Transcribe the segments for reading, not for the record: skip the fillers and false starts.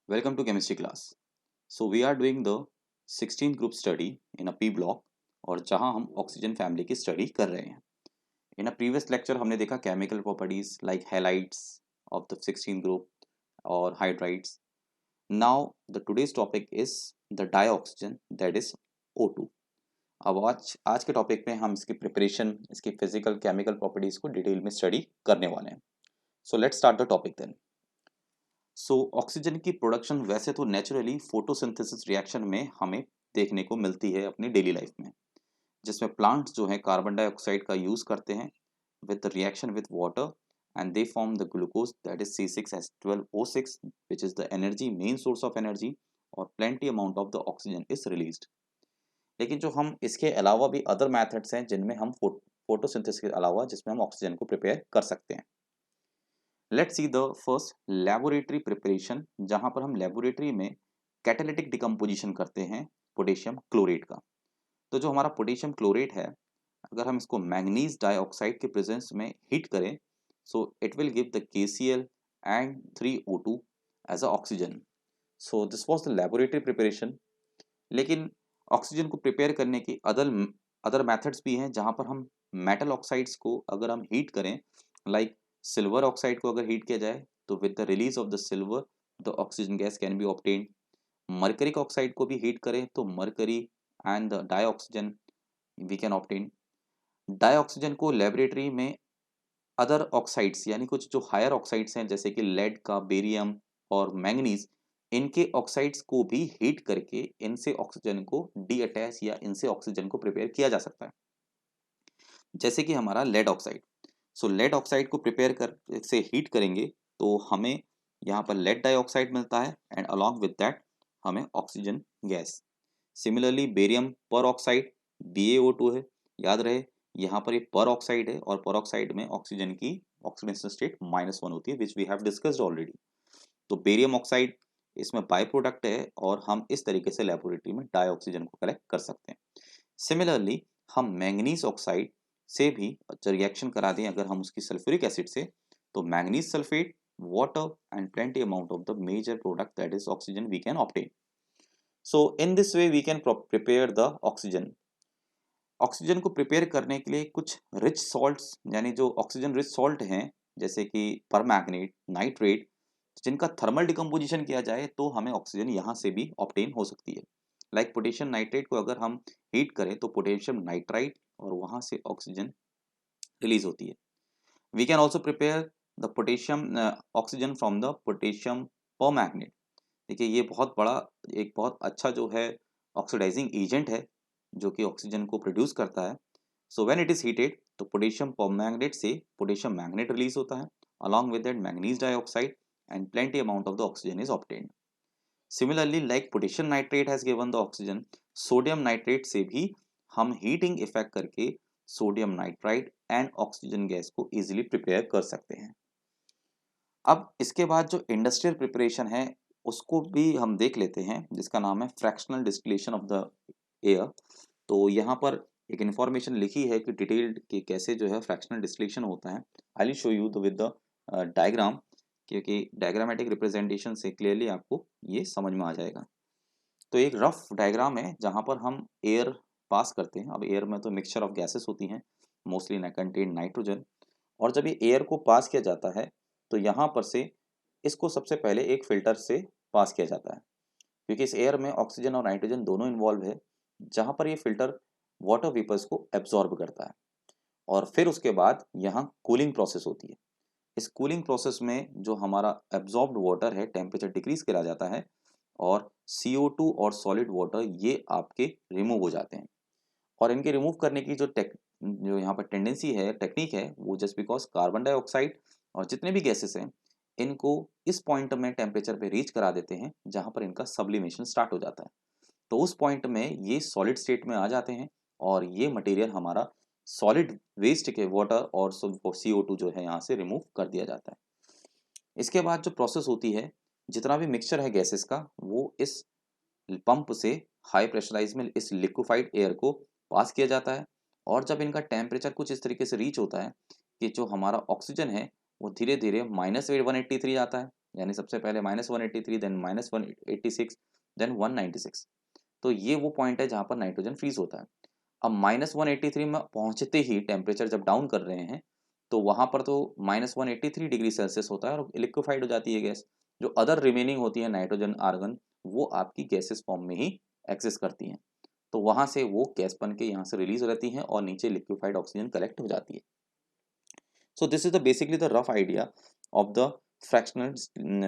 Welcome to chemistry class. So we are doing the 16th group study in a P block और जहां हम oxygen family की study कर रहे हैं. In a previous lecture हमने देखा chemical properties like halides of the 16th group और hydrides. Now the today's topic is the dioxygen that is O2. अब आज के टॉपिक में हम इसकी प्रिपरेशन, इसकी फिजिकल केमिकल प्रॉपर्टीज को डिटेल में स्टडी करने वाले हैं. So let's start the topic then. So oxygen की प्रोडक्शन वैसे तो नेचुरली फोटोसिंथेसिस रिएक्शन में हमें देखने को मिलती है अपनी डेली लाइफ में, जिसमें प्लांट्स जो हैं कार्बन डाइऑक्साइड का यूज़ करते हैं with the reaction with water and they form the glucose that is C6H12O6 which is the energy main source of energy और plenty amount of the oxygen is released. लेकिन जो हम इसके अलावा भी अदर मैथड्स हैं जिनमें हम फोटोसिंथेसिस के अलावा जिसमें हम ऑक्सीजन को प्रिपेयर कर सकते हैं. Let's see the first laboratory preparation, जहां पर हम लेबोरेटरी में कैटालिटिक डिकम्पोजिशन करते हैं पोटेशियम क्लोरेट का. तो जो हमारा पोटेशियम क्लोरेट है, अगर हम इसको मैंगनीज डाइऑक्साइड के प्रेजेंस में हीट करें, so it will give the KCl and 3O2 as a oxygen. So this was the laboratory preparation. लेकिन ऑक्सीजन को प्रिपेयर करने की अदर मेथड्स भी हैं, जहां पर हम मेटल ऑक्साइड्स को अगर हम हीट करें, लाइक सिल्वर ऑक्साइड को अगर हीट किया जाए तो with the release of the silver the oxygen gas can be obtained. Mercuric oxide को भी हीट करें तो mercury and the dioxygen we can obtain. Dioxygen को लेबोरेटरी में अदर ऑक्साइड्स यानी कुछ जो हायर ऑक्साइड्स हैं जैसे कि लेड का, बेरियम और मैंगनीज, इनके ऑक्साइड्स को भी हीट करके इनसे ऑक्सीजन को डी अटैच या इनसे ऑक्सीजन को प्रिपेयर किया जा सकता है, जैसे कि हमारा लेड ऑक्साइड. सो लेड ऑक्साइड को प्रिपेयर कर से हीट करेंगे तो हमें यहाँ पर लेड डाइऑक्साइड मिलता है एंड अलॉन्ग विद दैट हमें ऑक्सीजन गैस. सिमिलरली बेरियम पर ऑक्साइड BaO2 है. याद रहे यहाँ पर ये पर ऑक्साइड है और पर ऑक्साइड में ऑक्सीजन की ऑक्सीडेशन स्टेट -1 होती है which we have discussed already. तो बेरियम ऑक्साइड इसमें बाय प्रोडक्ट है और हम इस तरीके से लेबोरेटरी में डाइऑक्सीजन को कलेक्ट कर सकते हैं. सिमिलरली हम मैंगनीज ऑक्साइड से भी रिएक्शन करा दें अगर हम उसकी सल्फ्यूरिक एसिड से, तो manganese sulphate, water and plenty amount of the major product that is oxygen we can obtain. So in this way we can prepare the oxygen. Oxygen को प्रिपेयर करने के लिए कुछ रिच सॉल्ट्स यानी जो oxygen rich salt हैं जैसे कि परमैंगनेट, नाइट्रेट, जिनका थर्मल डिकम्पोजिशन किया जाए तो हमें ऑक्सीजन यहाँ से भी ऑब्टेन हो सकती है. लाइक पोटेशियम नाइट्रेट को अगर हम हीट करें तो पोटेशियम नाइट्राइट और वहाँ से ऑक्सीजन रिलीज होती है. We can also prepare the potassium oxygen from the potassium permanganate. देखिए ये एक बहुत अच्छा जो है ऑक्सीडाइजिंग एजेंट है जो कि ऑक्सीजन को प्रोड्यूस करता है. So when it is heated तो पोटेशियम परमैंगनेट से पोटेशियम मैंगनेट रिलीज होता है along with that manganese dioxide and plenty amount of the oxygen is obtained. Similarly like potassium nitrate has given the oxygen, sodium nitrate से भी हम heating effect करके sodium nitrite and oxygen gas को easily prepare कर सकते हैं. अब इसके बाद जो इंडस्ट्रियल प्रिपरेशन है उसको भी हम देख लेते हैं, जिसका नाम है fractional distillation of the air. तो यहाँ पर एक इन्फॉर्मेशन लिखी है कि डिटेल्ड कि कैसे जो है फ्रैक्शनल डिस्टिलेशन होता है. I will show you the with the diagram, क्योंकि डायग्रामेटिक रिप्रेजेंटेशन से क्लियरली आपको ये समझ में आ जाएगा. तो एक रफ डायग्राम है जहाँ पर हम एयर पास करते हैं. अब एयर में तो मिक्सचर ऑफ गैसेस होती हैं, मोस्टली कंटेन नाइट्रोजन. और जब ये एयर को पास किया जाता है तो यहाँ पर से इसको सबसे पहले एक फिल्टर से पास किया जाता है, क्योंकि इस एयर में ऑक्सीजन और नाइट्रोजन दोनों इन्वॉल्व है, जहाँ पर ये फिल्टर वाटर वेपर्स को एब्जॉर्ब करता है. और फिर उसके बाद यहाँ कूलिंग प्रोसेस होती है. इस कूलिंग प्रोसेस में जो हमारा एब्जॉर्ब्ड वाटर है टेम्परेचर डिक्रीज करा जाता है और CO2 और सॉलिड वाटर ये आपके रिमूव हो जाते हैं. और इनके रिमूव करने की जो यहाँ पर टेंडेंसी है, टेक्निक है, वो जस्ट बिकॉज कार्बन डाइऑक्साइड और जितने भी गैसेस हैं इनको इस पॉइंट में टेम्परेचर पे रीच करा देते हैं जहाँ पर इनका सब्लिमेशन स्टार्ट हो जाता है. तो उस पॉइंट में ये सॉलिड स्टेट में आ जाते हैं और ये मटेरियल हमारा सॉलिड वेस्ट के वाटर और CO2 जो है यहाँ से रिमूव कर दिया जाता है. इसके बाद जो प्रोसेस होती है, जितना भी मिक्सचर है गैसेस का वो इस पंप से हाई प्रेशराइज में इस लिक्विफाइड एयर को पास किया जाता है. और जब इनका टेम्परेचर कुछ इस तरीके से रीच होता है कि जो हमारा ऑक्सीजन है वो धीरे धीरे -183 आता है यानी सबसे पहले -183, देन -186, देन 196। तो ये वो पॉइंट है जहाँ पर नाइट्रोजन फ्रीज होता है। अब -183 में पहुँचते ही टेम्परेचर जब डाउन कर रहे हैं, तो वहाँ पर तो -183 डिग्री सेल्सियस होता है और लिक्विफाइड हो जाती है गैस। जो अदर रिमेनिंग होती है नाइट्रोजन आर्गन, वो आपकी गैसेस फॉर्म में ही एक्सिस्ट करती हैं। तो वहाँ से वो गैस बन के यहाँ से रिलीज हो जाती हैं और नीचे लिक्विफाइड ऑक्सीजन कलेक्ट हो जाती है। So this is the basically the rough idea of the fractional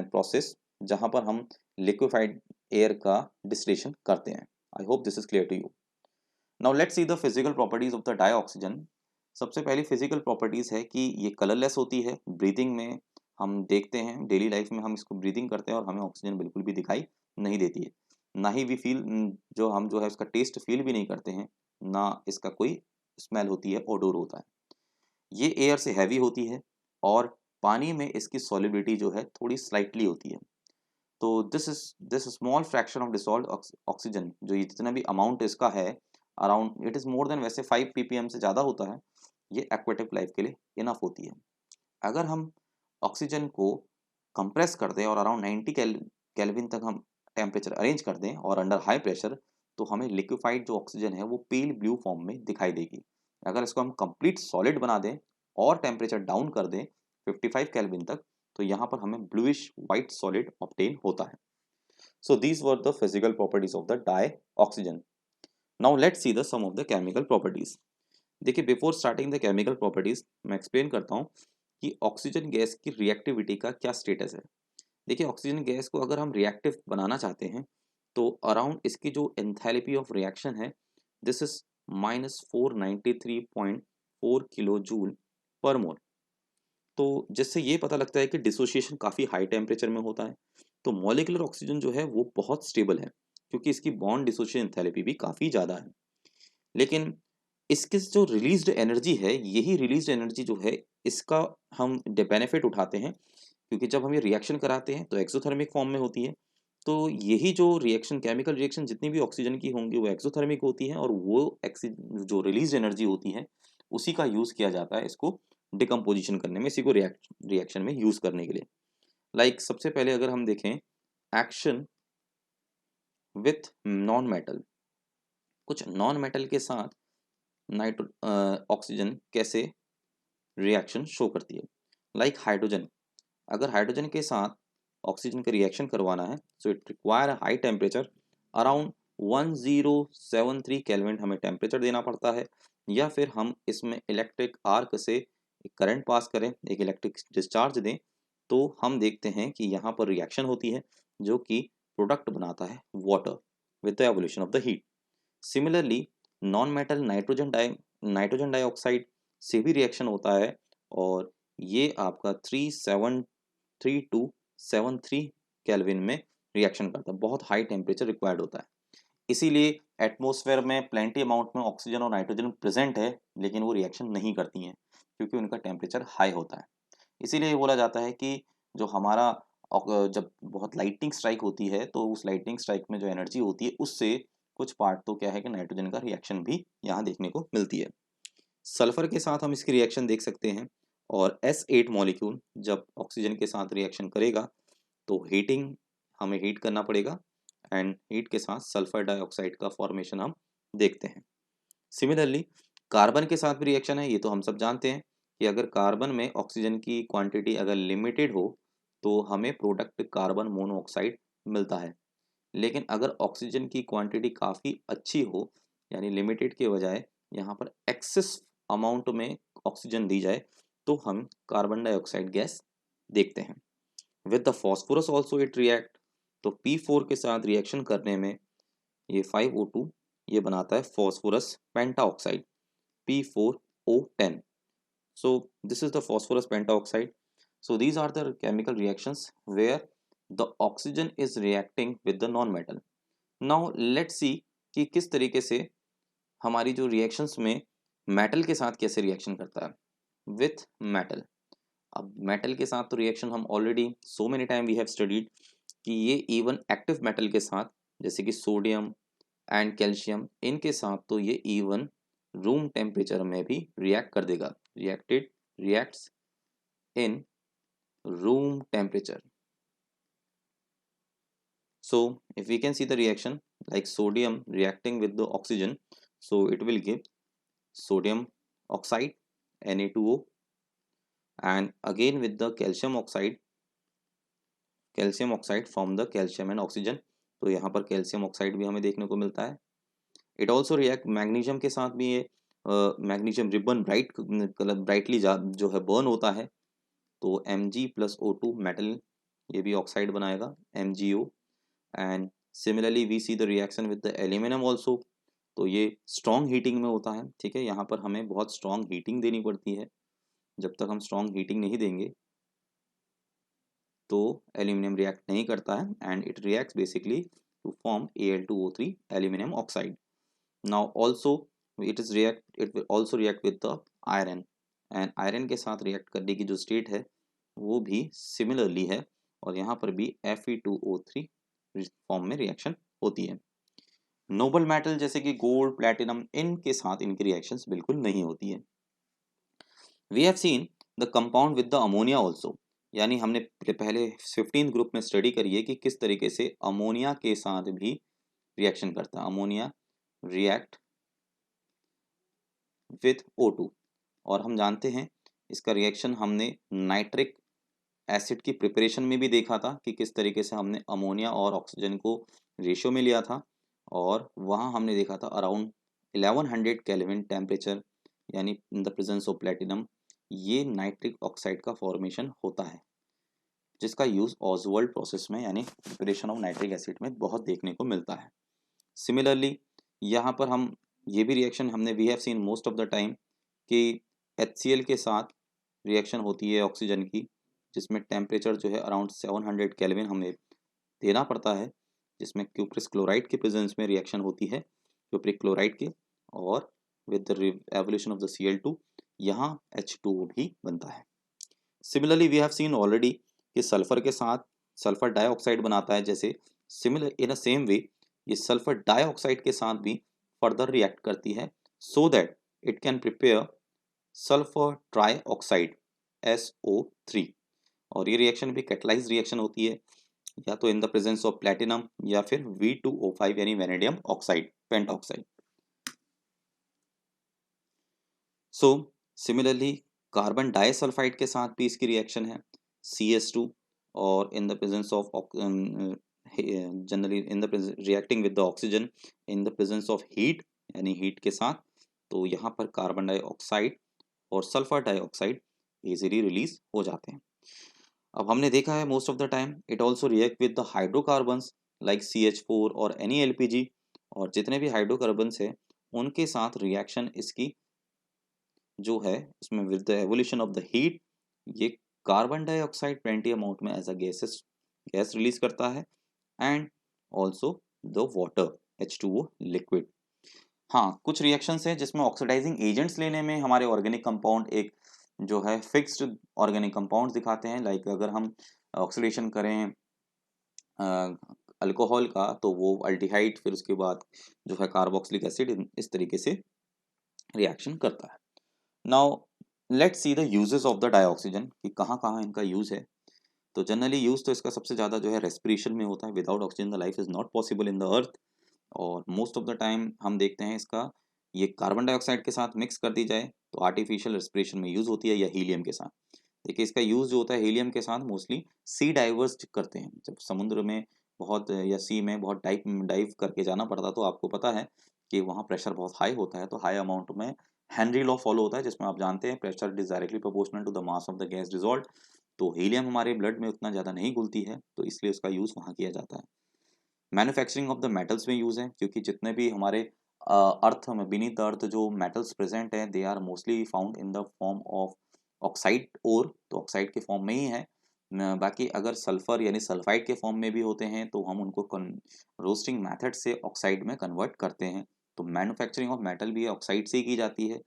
process, जहाँ पर हम लिक्विफाइड एयर का डिस्टिलेशन करते हैं। I hope this is clear to you. Now let's see the physical properties of the dioxygen. सबसे पहली physical properties है कि ये कलरलेस होती है। ब्रीदिंग में हम देखते हैं, डेली लाइफ में हम इसको ब्रीदिंग करते हैं और हमें ऑक्सीजन बिल्कुल भी दिखाई नहीं देती है। ना ही वी फील, जो हम जो है उसका टेस्ट फील भी नहीं करते हैं, ना इसका कोई स्मेल होती है, ओडोर होता है। ये एयर से हैवी होती है और पानी में इसकी सॉलिबिलिटी जो है थोड़ी स्लाइटली होती है। तो this small fraction of dissolved oxygen, जो ये जितना भी अमाउंट इसका है, around it is more than, वैसे 5 ppm से ज़्यादा होता है। ये एक्वेटिक लाइफ के लिए इनफ होती है। अगर हम ऑक्सीजन को कंप्रेस कर दें और अराउंड 90 केल्विन तक हम टेम्परेचर अरेंज कर दें और अंडर हाई प्रेशर, तो हमें लिक्विफाइड जो ऑक्सीजन है वो पील ब्लू फॉर्म में दिखाई देगी। अगर इसको हम कंप्लीट सॉलिड बना दें और टेम्परेचर डाउन कर दें 55 केल्विन तक, तो यहाँ पर हमें ब्लूइश वाइट सॉलिड ऑब्टेन होता है। So these were the physical properties of the dioxygen. Now let's see the some of the chemical properties. देखिए, before starting the chemical properties मैं एक्सप्लेन करता हूँ कि ऑक्सीजन गैस की रिएक्टिविटी का क्या स्टेटस है। देखिए, ऑक्सीजन गैस को अगर हम रिएक्टिव बनाना चाहते हैं, तो अराउंड इसकी जो एंथैल्पी ऑफ रिएक्शन है, this is -493.4 kilo joule per mole. तो जिससे ये पता लगता है कि डिसोसिएशन काफ़ी हाई टेम्परेचर में होता है। तो मॉलिक्यूलर ऑक्सीजन जो है वो बहुत स्टेबल है, क्योंकि इसकी बॉन्ड डिसोसिएशन एंथैल्पी भी काफ़ी ज़्यादा है। लेकिन इसकी जो रिलीज्ड एनर्जी है, यही रिलीज्ड एनर्जी जो है, इसका हम बेनिफिट उठाते हैं, क्योंकि जब हम ये रिएक्शन कराते हैं तो एक्सोथर्मिक फॉर्म में होती है। तो यही जो रिएक्शन, केमिकल रिएक्शन जितनी भी ऑक्सीजन की होंगी वो एक्सोथर्मिक होती हैं, और वो जो रिलीज एनर्जी होती है उसी का यूज़ किया जाता है इसको डिकम्पोजिशन करने में, इसी को रिएक्शन में यूज़ करने के लिए। लाइक सबसे पहले अगर हम देखें एक्शन विथ नॉन मेटल, कुछ नॉन मेटल के साथ नाइट्रो ऑक्सीजन कैसे रिएक्शन शो करती है। लाइक हाइड्रोजन, अगर हाइड्रोजन के साथ ऑक्सीजन का रिएक्शन करवाना है, so it require high temperature, around 1073 kelvin हमें टेम्परेचर देना पड़ता है, या फिर हम इसमें इलेक्ट्रिक आर्क से एक करंट पास करें, एक इलेक्ट्रिक डिस्चार्ज दें, तो हम देखते हैं कि यहाँ पर रिएक्शन होती है जो कि प्रोडक्ट बनाता है water with the evolution of the heat. Similarly non metal nitrogen dioxide से भी रिएक्शन होता है, और ये आपका 3273 केल्विन में रिएक्शन करता है। बहुत हाई टेम्परेचर रिक्वायर्ड होता है। इसीलिए एटमॉस्फेयर में प्लेंटी अमाउंट में ऑक्सीजन और नाइट्रोजन प्रेजेंट है, लेकिन वो रिएक्शन नहीं करती हैं, क्योंकि उनका टेम्परेचर हाई होता है। इसीलिए ये बोला जाता है कि जो हमारा जब बहुत लाइटनिंग स्ट्राइक होती है, तो उस लाइटनिंग स्ट्राइक में जो एनर्जी होती है, उससे कुछ पार्ट तो क्या है कि नाइट्रोजन का रिएक्शन भी यहाँ देखने को मिलती है। सल्फर के साथ हम इसकी रिएक्शन देख सकते हैं, और S8 मॉलिक्यूल जब ऑक्सीजन के साथ रिएक्शन करेगा, तो हीटिंग, हमें हीट करना पड़ेगा, एंड हीट के साथ सल्फर डाइऑक्साइड का फॉर्मेशन हम देखते हैं। सिमिलरली कार्बन के साथ भी रिएक्शन है। ये तो हम सब जानते हैं कि अगर कार्बन में ऑक्सीजन की क्वांटिटी अगर लिमिटेड हो, तो हमें प्रोडक्ट कार्बन मोनोऑक्साइड मिलता है। लेकिन अगर ऑक्सीजन की क्वांटिटी काफ़ी अच्छी हो, यानी लिमिटेड के बजाय यहाँ पर एक्सेस अमाउंट में ऑक्सीजन दी जाए, तो हम कार्बन डाइऑक्साइड गैस देखते हैं। With the phosphorus also it react, तो P4 के साथ रिएक्शन करने में ये 5O2 ये बनाता है phosphorus pentoxide P4O10। So this is the phosphorus pentaoxide. So these are the chemical reactions where the oxygen is reacting with the non-metal. Now let's see कि किस तरीके से हमारी जो रिएक्शंस में मेटल के साथ कैसे रिएक्शन करता है विथ मेटल। अब मेटल के साथ तो रिएक्शन हम already so many time we have studied कि ये इवन एक्टिव मेटल के साथ, जैसे कि सोडियम एंड कैल्शियम, इनके साथ तो ये इवन रूम टेम्परेचर में भी रिएक्ट कर देगा। Reacts in room temperature. So if we can see the reaction like sodium reacting with the oxygen, so it will give sodium oxide Na2O, and again with the calcium oxide from the calcium and oxygen, तो यहाँ पर calcium oxide भी हमें देखने को मिलता है। It also react magnesium के साथ भी, ये magnesium ribbon bright colour brightly जो है बर्न होता है, तो Mg+O2 मेटल ये भी ऑक्साइड बनाएगा MgO। And similarly we see the reaction with the aluminium also, तो ये स्ट्रॉन्ग हीटिंग में होता है, ठीक है। यहाँ पर हमें बहुत स्ट्रॉन्ग हीटिंग देनी पड़ती है, जब तक हम स्ट्रॉन्ग हीटिंग नहीं देंगे तो एल्यूमिनियम रिएक्ट नहीं करता है, and it reacts basically to form Al2O3 aluminium oxide. Now also it will also react with the iron, and iron के साथ रिएक्ट करने की जो स्टेट है वो भी सिमिलरली है, और यहाँ पर भी Fe2O3 फॉर्म में रिएक्शन होती है। नोबल मेटल जैसे कि गोल्ड, प्लैटिनम, इनके साथ इनकी रिएक्शंस बिल्कुल नहीं होती है। We have seen the compound with the ammonia also, यानी हमने पहले 15 ग्रुप में स्टडी करी है कि किस तरीके से अमोनिया के साथ भी रिएक्शन करता है। अमोनिया रिएक्ट विथ O2, और हम जानते हैं इसका रिएक्शन हमने नाइट्रिक एसिड की प्रिपरेशन में भी देखा था कि किस तरीके से हमने अमोनिया और ऑक्सीजन को रेशियो में लिया था, और वहाँ हमने देखा था अराउंड 1100 केल्विन टेम्परेचर, यानी इन द प्रेजेंस ऑफ प्लेटिनम ये नाइट्रिक ऑक्साइड का फॉर्मेशन होता है, जिसका यूज़ ऑसवाल्ड प्रोसेस में यानी प्रिपरेशन ऑफ नाइट्रिक एसिड में बहुत देखने को मिलता है। सिमिलरली यहाँ पर हम ये भी रिएक्शन हमने we have seen most of the time कि HCl के साथ रिएक्शन होती है ऑक्सीजन की, जिसमें टेम्परेचर जो है अराउंड 700 केल्विन हमें देना पड़ता है, जिसमें क्यूप्रिक क्लोराइड के प्रेजेंस में रिएक्शन होती है क्यूप्रिक क्लोराइड के, और with the evolution of the Cl2 यहाँ H2O भी बनता है। Similarly we have seen already कि सल्फर के साथ सल्फर डाइऑक्साइड बनाता है, जैसे similar in a same way ये सल्फर डाइऑक्साइड के साथ भी फर्दर रिएक्ट करती है, so that it can prepare sulphur trioxide SO3, और ये रिएक्शन भी कैटलाइज रिएक्शन होती है, या तो in the presence of platinum या फिर V2O5 यानी vanadium oxide pentoxide. So similarly carbon disulphide के साथ भी इसकी रिएक्शन है CS2, और in the presence of generally in the reacting with the oxygen in the presence of heat, यानी हीट के साथ, तो यहाँ पर कार्बन डाइऑक्साइड और सल्फर डाइऑक्साइड इजीली रिलीज हो जाते हैं। अब हमने देखा है most of the time it also react with the hydrocarbons like CH4 और एनी LPG, और जितने भी हाइड्रोकार्बन्स हैं उनके साथ रिएक्शन इसकी जो है उसमें with the evolution of the heat ये कार्बन डाइऑक्साइड प्लेंटी अमाउंट में एज अ गैस रिलीज करता है, and also the water H2O liquid. हाँ, कुछ रिएक्शंस हैं जिसमें ऑक्सीडाइजिंग एजेंट्स लेने में हमारे ऑर्गेनिक कंपाउंड एक जो है फिक्स्ड ऑर्गेनिक कंपाउंड्स दिखाते हैं, लाइक अगर हम ऑक्सीडेशन करें अल्कोहल का तो वो अल्डिहाइड, फिर उसके बाद जो है कार्बोक्सिलिक एसिड इस तरीके से रिएक्शन करता है। Now let's see the uses of the dioxygen कि कहाँ कहाँ इनका यूज़ है। तो जनरली यूज़ तो इसका सबसे ज़्यादा जो है रेस्पिरेशन में होता है, without oxygen the life is not possible in the earth, और मोस्ट ऑफ द टाइम हम देखते हैं इसका ये कार्बन डाइऑक्साइड के साथ मिक्स कर दी जाए तो आर्टिफिशियल रेस्पिरेशन में यूज़ होती है, या हीलियम के साथ। देखिए इसका यूज़ जो होता है हीलियम के साथ मोस्टली सी डाइवर्स करते हैं, जब समुद्र में बहुत या सी में बहुत डाइव करके जाना पड़ता, तो आपको पता है कि वहाँ प्रेशर बहुत हाई होता है, तो हाई अमाउंट में हेनरी लॉ फॉलो होता है, जिसमें आप जानते हैं pressure is directly proportional to the mass of the gas dissolve, तो हीलियम हमारे ब्लड में उतना ज़्यादा नहीं घुलती है, तो इसलिए उसका यूज़ वहाँ किया जाता है। मैन्युफैक्चरिंग ऑफ द मेटल्स में यूज़ है, क्योंकि जितने भी हमारे अर्थ में बीनीथ द अर्थ जो मेटल्स प्रेजेंट हैं they are mostly found in the form of oxide ore, तो ऑक्साइड के फॉर्म में ही है। बाकी अगर सल्फर यानी सल्फाइड के फॉर्म में भी होते हैं तो हम उनको रोस्टिंग मेथड से ऑक्साइड में कन्वर्ट करते हैं, तो मैन्युफैक्चरिंग ऑफ मेटल भी ऑक्साइड से ही की जाती है।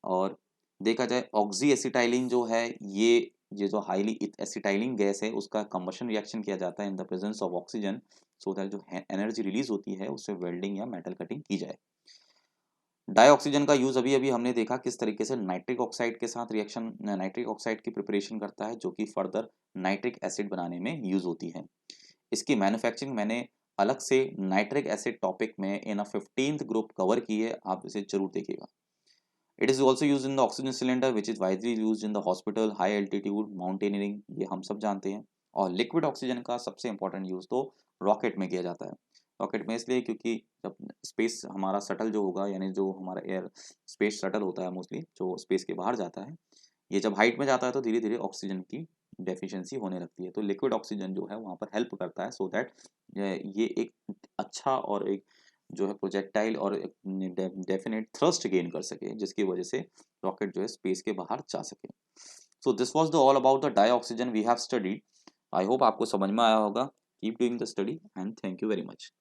और देखा जाए ऑक्सी एसिटाइलिन जो है ये जो हाईली एसिटाइलिन गैस है उसका कंबशन रिएक्शन किया जाता है इन the presence of oxygen, so that जो एनर्जी रिलीज होती है उससे वेल्डिंग या मेटल कटिंग की जाए। डाइऑक्सीजन का यूज अभी अभी हमने देखा किस तरीके से नाइट्रिक ऑक्साइड के साथ रिएक्शन नाइट्रिक ऑक्साइड की प्रिपरेशन करता है, जो कि फर्दर नाइट्रिक एसिड बनाने में यूज होती है। इसकी मैन्युफैक्चरिंग मैंने अलग से नाइट्रिक एसिड टॉपिक में इन अ 15th ग्रुप कवर की है, आप इसे जरूर देखिएगा। It is also use in the oxygen cylinder which is widely use in the hospital, high altitude mountaineering, ये हम सब जानते हैं। और लिक्विड ऑक्सीजन का सबसे इंपॉर्टेंट यूज़ तो रॉकेट में किया जाता है। रॉकेट में इसलिए क्योंकि जब स्पेस हमारा शटल जो होगा, यानी जो हमारा एयर स्पेस शटल होता है मोस्टली, जो स्पेस के बाहर जाता है, ये जब हाइट में जाता है तो धीरे धीरे ऑक्सीजन की डेफिशिएंसी होने लगती है। तो लिक्विड ऑक्सीजन जो है वहाँ पर हेल्प करता है, सो दैट ये एक अच्छा और एक जो है प्रोजेक्टाइल और डेफिनेट थ्रस्ट गेन कर सके, जिसकी वजह से रॉकेट जो है स्पेस के बाहर जा सके। So this was the all about the dioxygen we have studied. I hope आपको समझ में आया होगा। Keep doing the study and thank you very much.